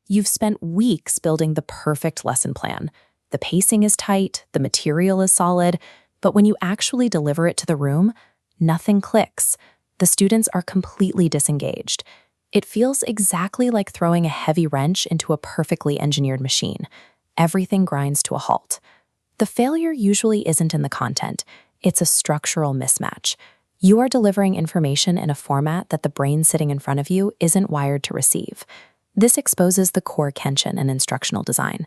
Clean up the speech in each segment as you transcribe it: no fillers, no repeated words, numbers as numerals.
You've spent weeks building the perfect lesson plan. The pacing is tight, the material is solid, but when you actually deliver it to the room, nothing clicks. The students are completely disengaged. It feels exactly like throwing a heavy wrench into a perfectly engineered machine. Everything grinds to a halt. The failure usually isn't in the content, it's a structural mismatch. You are delivering information in a format that the brain sitting in front of you isn't wired to receive. This exposes the core tension in instructional design.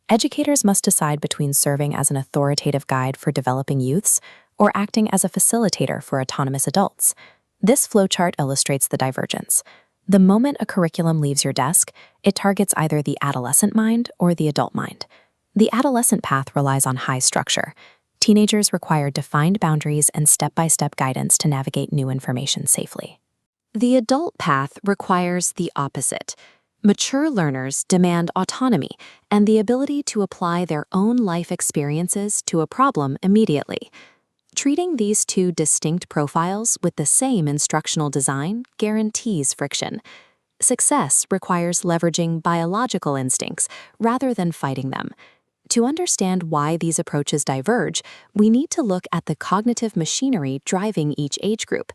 Educators must decide between serving as an authoritative guide for developing youths or acting as a facilitator for autonomous adults. This flowchart illustrates the divergence. The moment a curriculum leaves your desk, it targets either the adolescent mind or the adult mind. The adolescent path relies on high structure. Teenagers require defined boundaries and step-by-step guidance to navigate new information safely. The adult path requires the opposite. Mature learners demand autonomy and the ability to apply their own life experiences to a problem immediately. Treating these two distinct profiles with the same instructional design guarantees friction. Success requires leveraging biological instincts rather than fighting them. To understand why these approaches diverge, we need to look at the cognitive machinery driving each age group.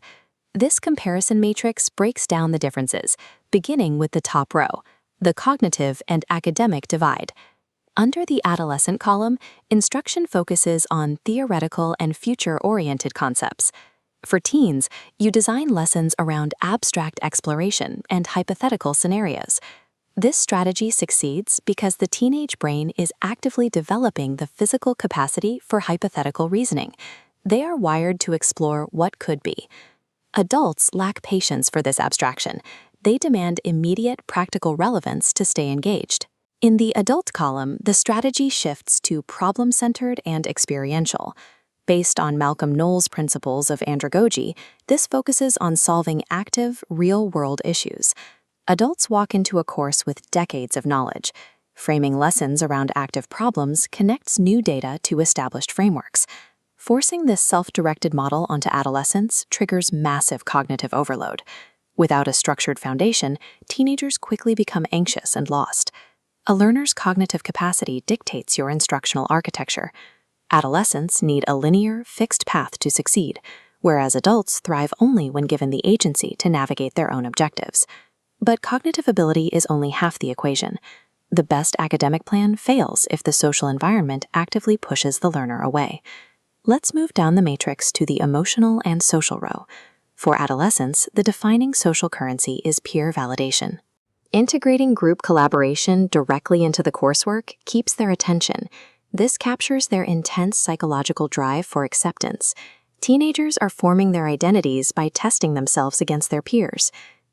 This comparison matrix breaks down the differences, beginning with the top row, the cognitive and academic divide. Under the adolescent column, instruction focuses on theoretical and future-oriented concepts. For teens, you design lessons around abstract exploration and hypothetical scenarios. This strategy succeeds because the teenage brain is actively developing the physical capacity for hypothetical reasoning. They are wired to explore what could be. Adults lack patience for this abstraction. They demand immediate practical relevance to stay engaged. In the adult column, the strategy shifts to problem-centered and experiential. Based on Malcolm Knowles' principles of andragogy, this focuses on solving active, real-world issues. Adults walk into a course with decades of knowledge. Framing lessons around active problems connects new data to established frameworks. Forcing this self-directed model onto adolescents triggers massive cognitive overload. Without a structured foundation, teenagers quickly become anxious and lost. A learner's cognitive capacity dictates your instructional architecture. Adolescents need a linear, fixed path to succeed, whereas adults thrive only when given the agency to navigate their own objectives. But cognitive ability is only half the equation. The best academic plan fails if the social environment actively pushes the learner away. Let's move down the matrix to the emotional and social row. For adolescents, the defining social currency is peer validation. Integrating group collaboration directly into the coursework keeps their attention. This captures their intense psychological drive for acceptance. Teenagers are forming their identities by testing themselves against their peers.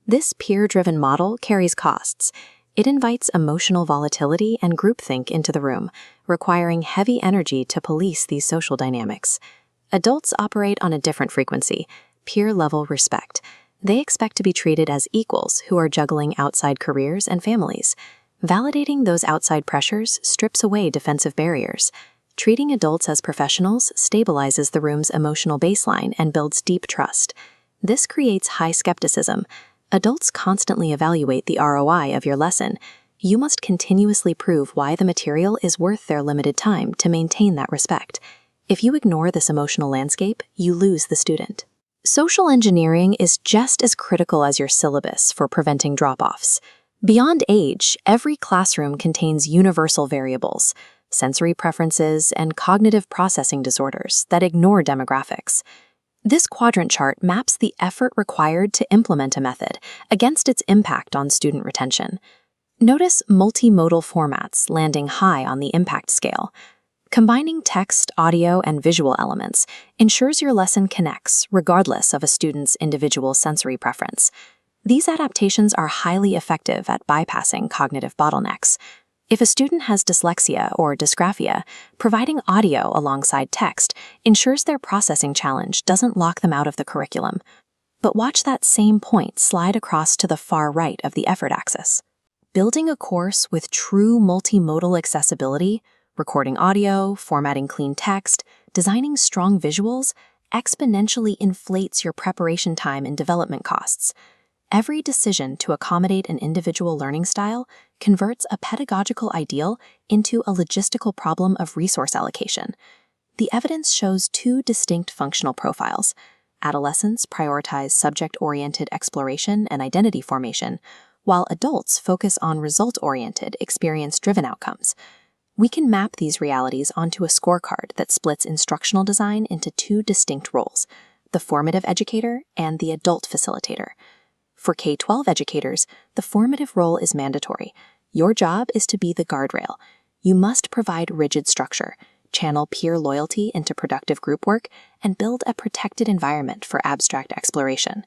This peer-driven model carries costs. It invites emotional volatility and groupthink into the room, requiring heavy energy to police these social dynamics. Adults operate on a different frequency, peer-level respect. They expect to be treated as equals who are juggling outside careers and families. Validating those outside pressures strips away defensive barriers. Treating adults as professionals stabilizes the room's emotional baseline and builds deep trust. This creates high skepticism. Adults constantly evaluate the ROI of your lesson. You must continuously prove why the material is worth their limited time to maintain that respect. If you ignore this emotional landscape, you lose the student. Social engineering is just as critical as your syllabus for preventing drop-offs. Beyond age, every classroom contains universal variables, sensory preferences, and cognitive processing disorders that ignore demographics. This quadrant chart maps the effort required to implement a method against its impact on student retention. Notice multimodal formats landing high on the impact scale. Combining text, audio, and visual elements ensures your lesson connects regardless of a student's individual sensory preference. These adaptations are highly effective at bypassing cognitive bottlenecks. If a student has dyslexia or dysgraphia, providing audio alongside text ensures their processing challenge doesn't lock them out of the curriculum. But watch that same point slide across to the far right of the effort axis. Building a course with true multimodal accessibility, recording audio, formatting clean text, designing strong visuals, exponentially inflates your preparation time and development costs. Every decision to accommodate an individual learning style converts a pedagogical ideal into a logistical problem of resource allocation. The evidence shows two distinct functional profiles. Adolescents prioritize subject-oriented exploration and identity formation, while adults focus on result-oriented, experience-driven outcomes. We can map these realities onto a scorecard that splits instructional design into two distinct roles: the formative educator and the adult facilitator. For K-12 educators, the formative role is mandatory. Your job is to be the guardrail. You must provide rigid structure, channel peer loyalty into productive group work, and build a protected environment for abstract exploration.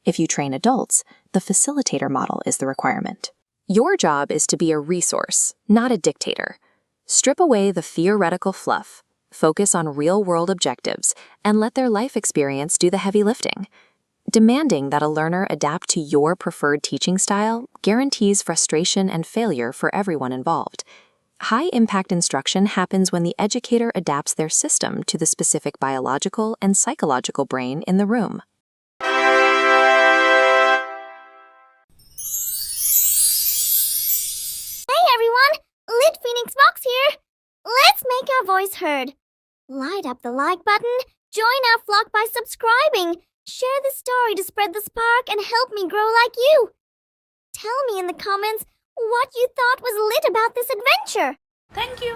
If you train adults, the facilitator model is the requirement. Your job is to be a resource, not a dictator. Strip away the theoretical fluff, focus on real-world objectives, and let their life experience do the heavy lifting. Demanding that a learner adapt to your preferred teaching style guarantees frustration and failure for everyone involved. High-impact instruction happens when the educator adapts their system to the specific biological and psychological brain in the room. Hey everyone! Lit Phoenix Fox here! Let's make our voice heard. Light up the like button, join our flock by subscribing, share the story to spread the spark and help me grow like you. Tell me in the comments what you thought was lit about this adventure. Thank you.